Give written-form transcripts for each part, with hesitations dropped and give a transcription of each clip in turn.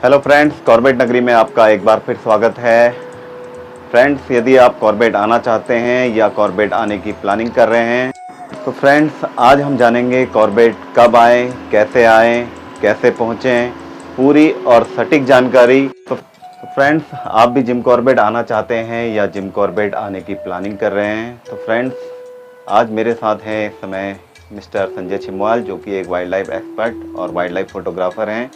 Hello friends, Corbett नगरी में आपका एक बार फिर स्वागत है। फ्रेंड्स, यदि आप कॉर्बेट आना चाहते हैं या कॉर्बेट आने की प्लानिंग कर रहे हैं तो फ्रेंड्स आज हम जानेंगे कॉर्बेट कब आएँ, कैसे पहुँचें, पूरी और सटीक जानकारी। तो फ्रेंड्स, आप भी जिम कॉर्बेट आना चाहते हैं या जिम कॉर्बेट आने की प्लानिंग कर रहे हैं तो फ्रेंड्स आज मेरे साथ हैं इस समय मिस्टर संजय छिमवाल, जो कि एक वाइल्ड लाइफ एक्सपर्ट और वाइल्ड लाइफ फोटोग्राफर हैं।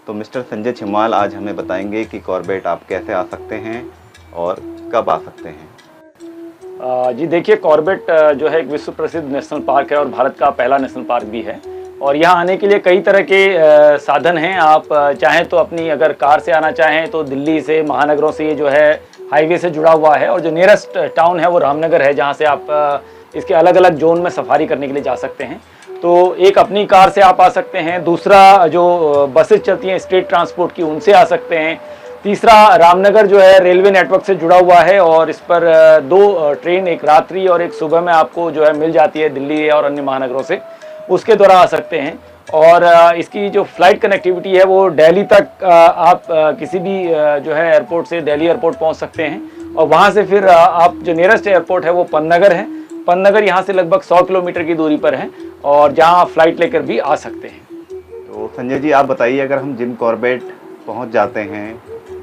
तो मिस्टर संजय छिमवाल आज हमें बताएंगे कि कॉर्बेट आप कैसे आ सकते हैं और कब आ सकते हैं। जी देखिए, कॉर्बेट जो है एक विश्व प्रसिद्ध नेशनल पार्क है और भारत का पहला नेशनल पार्क भी है। और यहाँ आने के लिए कई तरह के साधन हैं। आप चाहें तो अपनी अगर कार से आना चाहें तो दिल्ली से, महानगरों से ये जो है हाईवे से जुड़ा हुआ है। और जो नियरेस्ट टाउन है वो रामनगर है, जहाँ से आप इसके अलग अलग जोन में सफारी करने के लिए जा सकते हैं। तो एक अपनी कार से आप आ सकते हैं, दूसरा जो बसेस चलती हैं स्टेट ट्रांसपोर्ट की, उनसे आ सकते हैं। तीसरा, रामनगर जो है रेलवे नेटवर्क से जुड़ा हुआ है और इस पर दो ट्रेन, एक रात्रि और एक सुबह में आपको जो है मिल जाती है दिल्ली और अन्य महानगरों से, उसके द्वारा आ सकते हैं। और इसकी जो फ्लाइट कनेक्टिविटी है वो दिल्ली तक आप किसी भी जो है एयरपोर्ट से दिल्ली एयरपोर्ट पहुंच सकते हैं। और वहां से फिर आप जो नियरेस्ट एयरपोर्ट है वो पन्नगर है। पन्नगर यहाँ से लगभग 100 किलोमीटर की दूरी पर है और जहाँ आप फ्लाइट लेकर भी आ सकते हैं। तो संजय जी, आप बताइए, अगर हम जिम कॉर्बेट पहुंच जाते हैं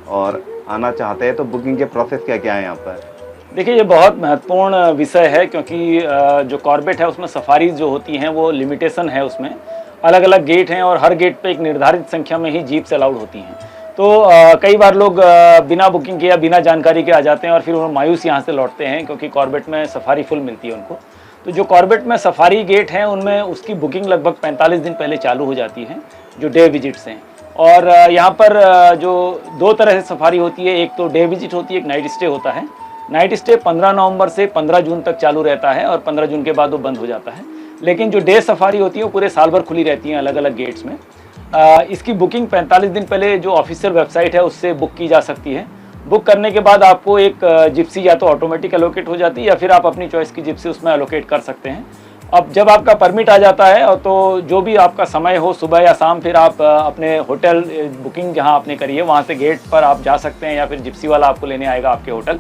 और आना चाहते हैं तो बुकिंग के प्रोसेस क्या क्या है यहाँ पर? देखिए, ये बहुत महत्वपूर्ण विषय है क्योंकि जो कॉर्बेट है उसमें सफारीज जो होती हैं वो लिमिटेशन है, उसमें अलग अलग गेट हैं और हर गेट पे एक निर्धारित संख्या में ही जीप्स अलाउड होती हैं। तो कई बार लोग बिना बुकिंग के या बिना जानकारी के आ जाते हैं और फिर वो मायूस यहाँ से लौटते हैं क्योंकि कॉर्बेट में सफारी फुल मिलती है उनको। तो जो कॉर्बेट में सफारी गेट हैं उनमें उसकी बुकिंग लगभग 45 दिन पहले चालू हो जाती है, जो डे विजिट्स हैं। और यहाँ पर जो दो तरह से सफारी होती है, एक तो डे विजिट होती है, एक नाइट स्टे होता है। नाइट स्टे 15 नवंबर से 15 जून तक चालू रहता है और 15 जून के बाद वो बंद हो जाता है। लेकिन जो डे सफारी होती है वो पूरे साल भर खुली रहती हैं अलग अलग गेट्स में। इसकी बुकिंग 45 दिन पहले जो ऑफिशियल वेबसाइट है उससे बुक की जा सकती है। बुक करने के बाद आपको एक जिप्सी या तो ऑटोमेटिक एलोकेट हो जाती है या फिर आप अपनी चॉइस की जिप्सी उसमें एलोकेट कर सकते हैं। अब जब आपका परमिट आ जाता है तो जो भी आपका समय हो, सुबह या शाम, फिर आप अपने होटल बुकिंग जहां आपने करी है वहां से गेट पर आप जा सकते हैं या फिर जिप्सी वाला आपको लेने आएगा आपके होटल।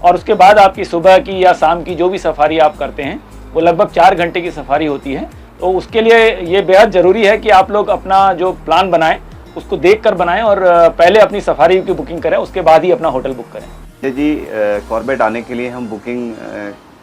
और उसके बाद आपकी सुबह की या शाम की जो भी सफारी आप करते हैं वो लगभग 4 घंटे की सफारी होती है। तो उसके लिए ये बेहद ज़रूरी है कि आप लोग अपना जो प्लान बनाएं उसको देखकर बनाएं और पहले अपनी सफारी की बुकिंग करें, उसके बाद ही अपना होटल बुक करें। जी, कॉर्बेट आने के लिए हम बुकिंग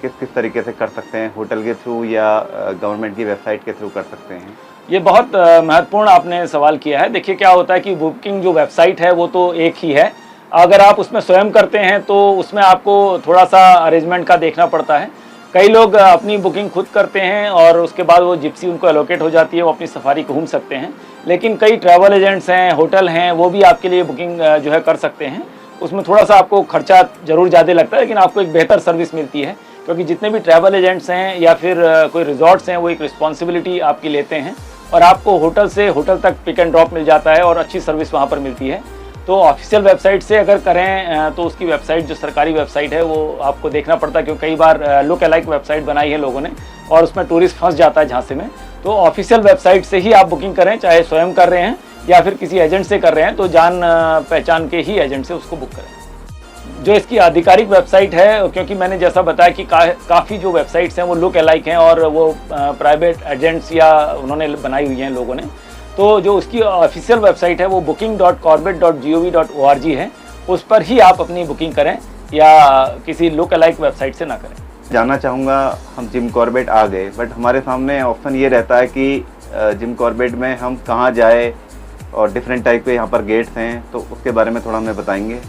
किस किस तरीके से कर सकते हैं? होटल के थ्रू या गवर्नमेंट की वेबसाइट के थ्रू कर सकते हैं? ये बहुत महत्वपूर्ण आपने सवाल किया है। देखिए, क्या होता है कि बुकिंग जो वेबसाइट है वो तो एक ही है। अगर आप उसमें स्वयं करते हैं तो उसमें आपको थोड़ा सा अरेंजमेंट का देखना पड़ता है। कई लोग अपनी बुकिंग खुद करते हैं और उसके बाद वो जिप्सी उनको एलोकेट हो जाती है, वो अपनी सफारी घूम सकते हैं। लेकिन कई ट्रैवल एजेंट्स हैं, होटल हैं, वो भी आपके लिए बुकिंग जो है कर सकते हैं। उसमें थोड़ा सा आपको खर्चा जरूर ज़्यादा लगता है लेकिन आपको एक बेहतर सर्विस मिलती है क्योंकि जितने भी ट्रैवल एजेंट्स हैं या फिर कोई रिजॉर्ट्स हैं वो एक रिस्पॉन्सिबिलिटी आपकी लेते हैं और आपको होटल से होटल तक पिक एंड ड्रॉप मिल जाता है और अच्छी सर्विस वहाँ पर मिलती है। तो ऑफिशियल वेबसाइट से अगर करें तो उसकी वेबसाइट जो सरकारी वेबसाइट है वो आपको देखना पड़ता है क्योंकि कई बार लुक अलाइक वेबसाइट बनाई है लोगों ने और उसमें टूरिस्ट फंस जाता है झांसे में। तो ऑफिशियल वेबसाइट से ही आप बुकिंग करें, चाहे स्वयं कर रहे हैं या फिर किसी एजेंट से कर रहे हैं तो जान पहचान के ही एजेंट से उसको बुक करें। जो इसकी आधिकारिक वेबसाइट है, क्योंकि मैंने जैसा बताया कि काफ़ी जो वेबसाइट्स हैं वो लुक अलाइक हैं और वो प्राइवेट एजेंट्स या उन्होंने बनाई हुई हैं लोगों ने, तो जो उसकी ऑफिशियल वेबसाइट है वो booking.corbett.gov.org है। उस पर ही आप अपनी बुकिंग करें या किसी लुक अलाइक वेबसाइट से ना करें। जानना चाहूँगा, हम जिम कॉर्बेट आ गए बट हमारे सामने ऑप्शन ये रहता है कि जिम कॉर्बेट में हम कहाँ जाए और डिफरेंट टाइप के यहाँ पर गेट्स हैं, तो उसके बारे में थोड़ा हमें बताएंगे।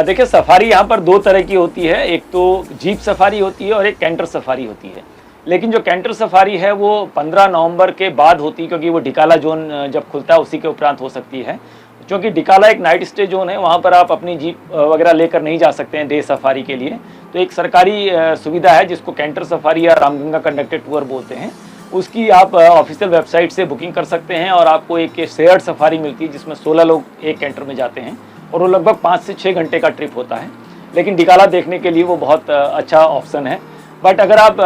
देखिए, सफारी यहाँ पर दो तरह की होती है। एक तो जीप सफारी होती है और एक कैंटर सफारी होती है। लेकिन जो कैंटर सफारी है वो 15 नवंबर के बाद होती है क्योंकि वो डिकाला जोन जब खुलता है उसी के उपरांत हो सकती है। क्योंकि डिकाला एक नाइट स्टे जोन है, वहाँ पर आप अपनी जीप वगैरह लेकर नहीं जा सकते हैं डे सफारी के लिए। तो एक सरकारी सुविधा है जिसको कैंटर सफारी या रामगंगा कंडक्टेड टूर बोलते हैं, उसकी आप ऑफिशियल वेबसाइट से बुकिंग कर सकते हैं और आपको एक शेयर्ड सफारी मिलती है जिसमें 16 लोग एक कैंटर में जाते हैं और वो लगभग 5 से 6 घंटे का ट्रिप होता है। लेकिन डिकाला देखने के लिए वो बहुत अच्छा ऑप्शन है। बट अगर आप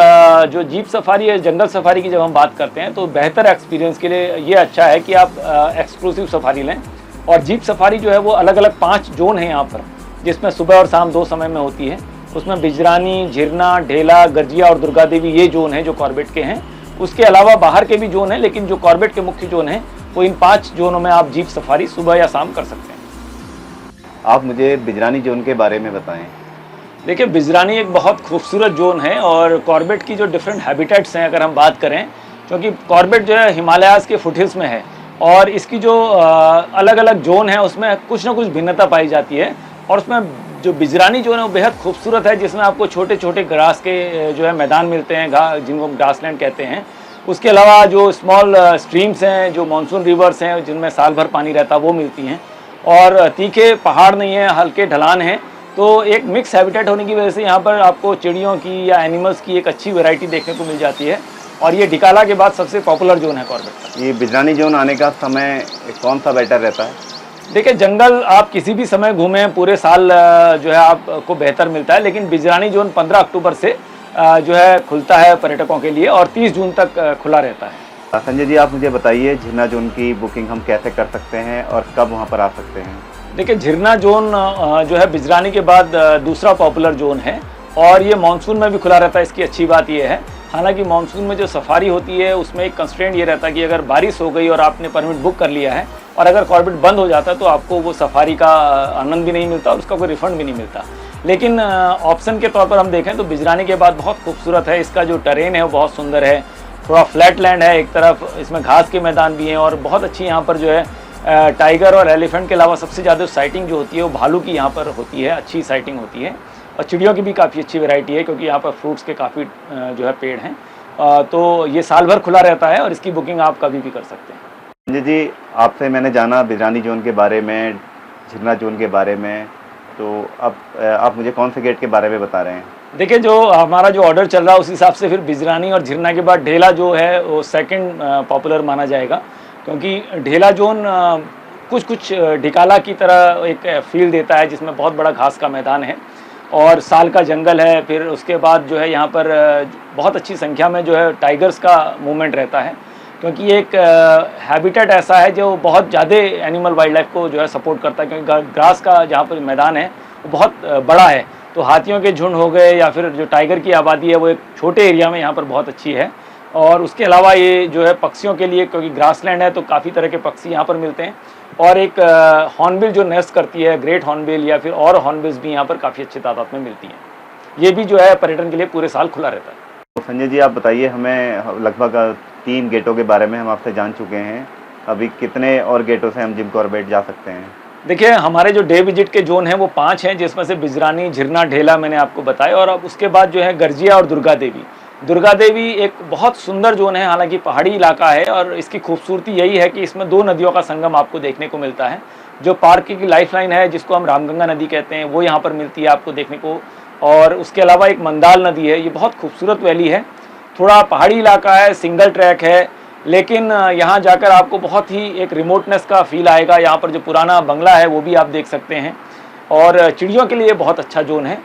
जो जीप सफारी या जंगल सफारी की जब हम बात करते हैं तो बेहतर एक्सपीरियंस के लिए ये अच्छा है कि आप एक्सक्लूसिव सफारी लें। और जीप सफारी जो है वो अलग अलग 5 जोन है यहाँ पर, जिसमें सुबह और शाम 2 समय में होती है। उसमें बिजरानी, झिरना, ढेला, गर्जिया और दुर्गा देवी ये जोन है जो कॉर्बेट के हैं। उसके अलावा बाहर के भी जोन हैं, लेकिन जो कॉर्बेट के मुख्य जोन हैं वो इन 5 जोनों में आप जीप सफारी सुबह या शाम कर सकते हैं। आप मुझे बिजरानी जोन के बारे में बताएं। देखिए, बिजरानी एक बहुत खूबसूरत जोन है और कॉर्बेट की जो डिफरेंट हैबिटेट्स हैं अगर हम बात करें, क्योंकि कॉर्बेट जो है हिमालयाज़ के फुटहिल्स में है और इसकी जो अलग अलग जोन है उसमें कुछ ना कुछ भिन्नता पाई जाती है। और उसमें जो बिजरानी जोन है वो बेहद खूबसूरत है, जिसमें आपको छोटे छोटे ग्रास के जो है मैदान मिलते हैं, जिनको ग्रासलैंड कहते हैं। उसके अलावा जो स्मॉल स्ट्रीम्स हैं, जो मानसून रिवर्स हैं जिनमें साल भर पानी रहता है, वो मिलती हैं। और तीखे पहाड़ नहीं है, हल्के ढलान हैं, तो एक मिक्स हैबिटेट होने की वजह से यहाँ पर आपको चिड़ियों की या एनिमल्स की एक अच्छी वैरायटी देखने को मिल जाती है। और ये डिकाला के बाद सबसे पॉपुलर जोन है कॉर्बेट का। ये बिजरानी जोन आने का समय कौन सा बेटर रहता है? देखिए, जंगल आप किसी भी समय घूमें, पूरे साल जो है आपको बेहतर मिलता है, लेकिन बिजरानी जोन 15 अक्टूबर से जो है खुलता है पर्यटकों के लिए और 30 जून तक खुला रहता है। संजय जी, आप मुझे बताइए झिरना जोन की बुकिंग हम कैसे कर सकते हैं और कब वहाँ पर आ सकते हैं? देखिए, झिरना जोन जो है बिजरानी के बाद दूसरा पॉपुलर जोन है और ये मानसून में भी खुला रहता है। इसकी अच्छी बात ये है, हालांकि मानसून में जो सफारी होती है उसमें एक कंस्ट्रेंट ये रहता है कि अगर बारिश हो गई और आपने परमिट बुक कर लिया है और अगर कॉर्बेट बंद हो जाता है तो आपको वो सफारी का आनंद भी नहीं मिलता और उसका कोई रिफंड भी नहीं मिलता। लेकिन ऑप्शन के तौर पर हम देखें तो बिजरानी के बाद बहुत खूबसूरत है। इसका जो टेरेन है वो बहुत सुंदर है, थोड़ा फ्लैट लैंड है, एक तरफ इसमें घास के मैदान भी हैं और बहुत अच्छी यहाँ पर जो है टाइगर और एलिफेंट के अलावा सबसे ज़्यादा साइटिंग जो होती है वो भालू की यहाँ पर होती है, अच्छी साइटिंग होती है। और चिड़ियों की भी काफ़ी अच्छी वैरायटी है, क्योंकि यहाँ पर फ्रूट्स के काफ़ी जो है पेड़ हैं। तो ये साल भर खुला रहता है और इसकी बुकिंग आप कभी भी कर सकते हैं। संजय जी, आपसे मैंने जाना बिजरानी जोन के बारे में, झिरना जोन के बारे में, तो अब आप मुझे कौन से गेट के बारे में बता रहे हैं? देखिए, जो हमारा जो ऑर्डर चल रहा है उस हिसाब से फिर बिजरानी और झिरना के बाद ढेला जो है वो सेकंड पॉपुलर माना जाएगा, क्योंकि ढेला जोन कुछ ढिकाला की तरह एक फील देता है, जिसमें बहुत बड़ा घास का मैदान है और साल का जंगल है। फिर उसके बाद जो है यहाँ पर बहुत अच्छी संख्या में जो है टाइगर्स का मूवमेंट रहता है, क्योंकि एक हैबिटेट ऐसा है जो बहुत ज़्यादा एनिमल वाइल्ड लाइफ को जो है सपोर्ट करता है, क्योंकि ग्रास का जहाँ पर मैदान है वो बहुत बड़ा है। तो हाथियों के झुंड हो गए या फिर जो टाइगर की आबादी है वो एक छोटे एरिया में यहाँ पर बहुत अच्छी है। और उसके अलावा ये जो है पक्षियों के लिए, क्योंकि ग्रासलैंड है तो काफ़ी तरह के पक्षी यहाँ पर मिलते हैं। और एक हॉर्नबिल जो नेस्ट करती है, ग्रेट हॉर्नबिल या फिर और हॉर्नबिल्स भी यहाँ पर काफ़ी अच्छे तादाद में मिलती हैं। ये भी जो है पर्यटन के लिए पूरे साल खुला रहता है। तो संजय जी, आप बताइए हमें, लगभग 3 गेटों के बारे में हम आपसे जान चुके हैं, अभी कितने और गेटों से हम जिम कॉर्बेट जा सकते हैं? देखिए, हमारे जो डे विजिट के जोन हैं वो 5 हैं, जिसमें से बिजरानी, झिरना, ढेला मैंने आपको बताया। और अब उसके बाद जो है गर्जिया और दुर्गा देवी। दुर्गा देवी एक बहुत सुंदर जोन है, हालांकि पहाड़ी इलाका है और इसकी खूबसूरती यही है कि इसमें 2 नदियों का संगम आपको देखने को मिलता है। जो पार्क की लाइफलाइन है, जिसको हम रामगंगा नदी कहते हैं, वो यहाँ पर मिलती है आपको देखने को। और उसके अलावा एक मंदाल नदी है, ये बहुत खूबसूरत वैली है, थोड़ा पहाड़ी इलाका है, सिंगल ट्रैक है, लेकिन यहाँ जाकर आपको बहुत ही एक रिमोटनेस का फील आएगा। यहाँ पर जो पुराना बंगला है वो भी आप देख सकते हैं और चिड़ियों के लिए बहुत अच्छा जोन है।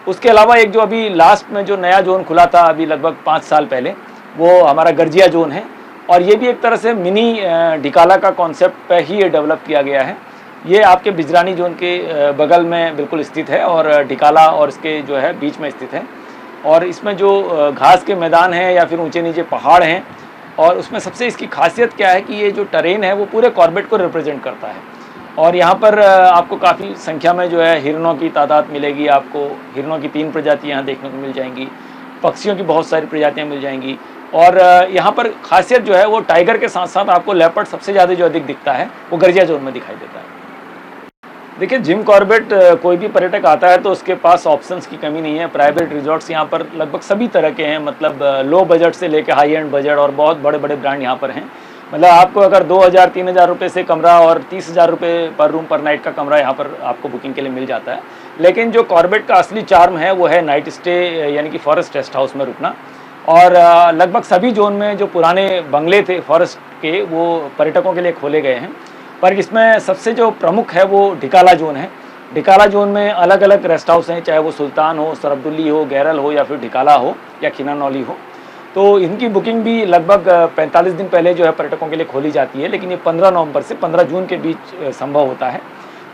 उसके अलावा एक जो अभी लास्ट में जो नया जोन खुला था अभी लगभग 5 साल पहले, वो हमारा गर्जिया जोन है और ये भी एक तरह से मिनी ढिकाला का कॉन्सेप्ट पे ही ये डेवलप किया गया है। ये आपके बिजरानी जोन के बगल में बिल्कुल स्थित है और ढिकाला और इसके जो है बीच में स्थित है। और इसमें जो घास के मैदान हैं या फिर ऊंचे नीचे पहाड़ हैं, और उसमें सबसे इसकी खासियत क्या है कि ये जो टेरेन है वो पूरे कॉर्बेट को रिप्रेजेंट करता है। और यहाँ पर आपको काफ़ी संख्या में जो है हिरणों की तादाद मिलेगी। आपको हिरणों की 3 प्रजातियाँ यहाँ देखने को मिल जाएंगी, पक्षियों की बहुत सारी प्रजातियाँ मिल जाएंगी। और यहाँ पर खासियत जो है वो टाइगर के साथ साथ आपको लेपर्ड सबसे ज़्यादा जो अधिक दिखता है वो गर्जिया जोन में दिखाई देता है। देखिए, जिम कॉर्बेट कोई भी पर्यटक आता है तो उसके पास ऑप्शंस की कमी नहीं है। प्राइवेट रिजॉर्ट्स यहाँ पर लगभग सभी तरह के हैं, मतलब लो बजट से लेकर हाई एंड बजट, और बहुत बड़े बड़े ब्रांड यहाँ पर हैं। मतलब आपको अगर 2,000-3,000 रुपये से कमरा और 30,000 रुपये पर रूम पर नाइट का कमरा यहाँ पर आपको बुकिंग के लिए मिल जाता है। लेकिन जो कॉर्बेट का असली चार्म है वो है नाइट स्टे, यानी कि फॉरेस्ट रेस्ट हाउस में रुकना। और लगभग सभी जोन में जो पुराने बंगले थे फॉरेस्ट के, वो पर्यटकों के लिए खोले गए हैं। पर इसमें सबसे जो प्रमुख है वो ढिकाला जोन है। ढिकाला जोन में अलग अलग रेस्ट हाउस हैं, चाहे वो सुल्तान हो, सरअब्दुल्ली हो, गैरल हो या फिर ढिकाला हो या खिनानौली हो। तो इनकी बुकिंग भी लगभग 45 दिन पहले जो है पर्यटकों के लिए खोली जाती है, लेकिन ये 15 नवंबर से 15 जून के बीच संभव होता है।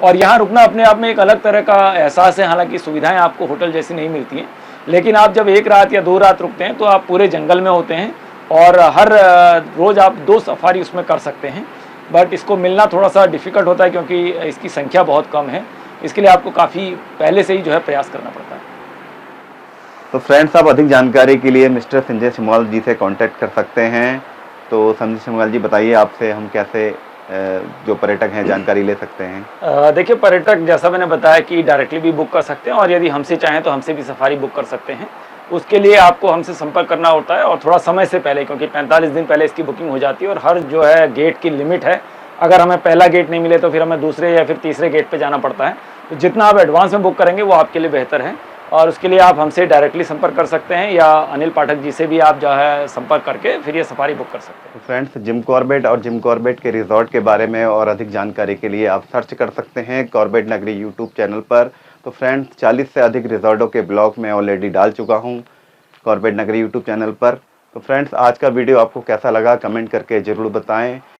और यहाँ रुकना अपने आप में एक अलग तरह का एहसास है। हालांकि सुविधाएं आपको होटल जैसी नहीं मिलती हैं, लेकिन आप जब 1 रात या 2 रात रुकते हैं तो आप पूरे जंगल में होते हैं और हर रोज़ आप 2 सफारी उसमें कर सकते हैं। बट इसको मिलना थोड़ा सा डिफ़िकल्ट होता है क्योंकि इसकी संख्या बहुत कम है। इसके लिए आपको काफ़ी पहले से ही जो है प्रयास करना पड़ता है। तो फ्रेंड्स, आप अधिक जानकारी के लिए मिस्टर संजय सिमवाल जी से कांटेक्ट कर सकते हैं। तो संजय सिमवाल जी, बताइए आपसे हम कैसे जो पर्यटक हैं जानकारी ले सकते हैं। देखिए, पर्यटक जैसा मैंने बताया कि डायरेक्टली भी बुक कर सकते हैं और यदि हमसे चाहें तो हमसे भी सफारी बुक कर सकते हैं। उसके लिए आपको हमसे संपर्क करना होता है और थोड़ा समय से पहले, क्योंकि 45 दिन पहले इसकी बुकिंग हो जाती है और हर जो है गेट की लिमिट है। अगर हमें पहला गेट नहीं मिले तो फिर हमें दूसरे या फिर तीसरे गेट पे जाना पड़ता है। तो जितना आप एडवांस में बुक करेंगे वो आपके लिए बेहतर है और उसके लिए आप हमसे डायरेक्टली संपर्क कर सकते हैं या अनिल पाठक जी से भी आप जो है संपर्क करके फिर ये सफारी बुक कर सकते हैं। तो फ्रेंड्स, जिम कॉर्बेट और जिम कॉर्बेट के रिजॉर्ट के बारे में और अधिक जानकारी के लिए आप सर्च कर सकते हैं कॉर्बेट नगरी यूट्यूब चैनल पर। तो फ्रेंड्स, 40 से अधिक रिजॉर्टों के ब्लॉग मैं ऑलरेडी डाल चुका हूँ कॉर्बेट नगरी यूट्यूब चैनल पर। तो फ्रेंड्स, आज का वीडियो आपको कैसा लगा कमेंट करके ज़रूर बताएं।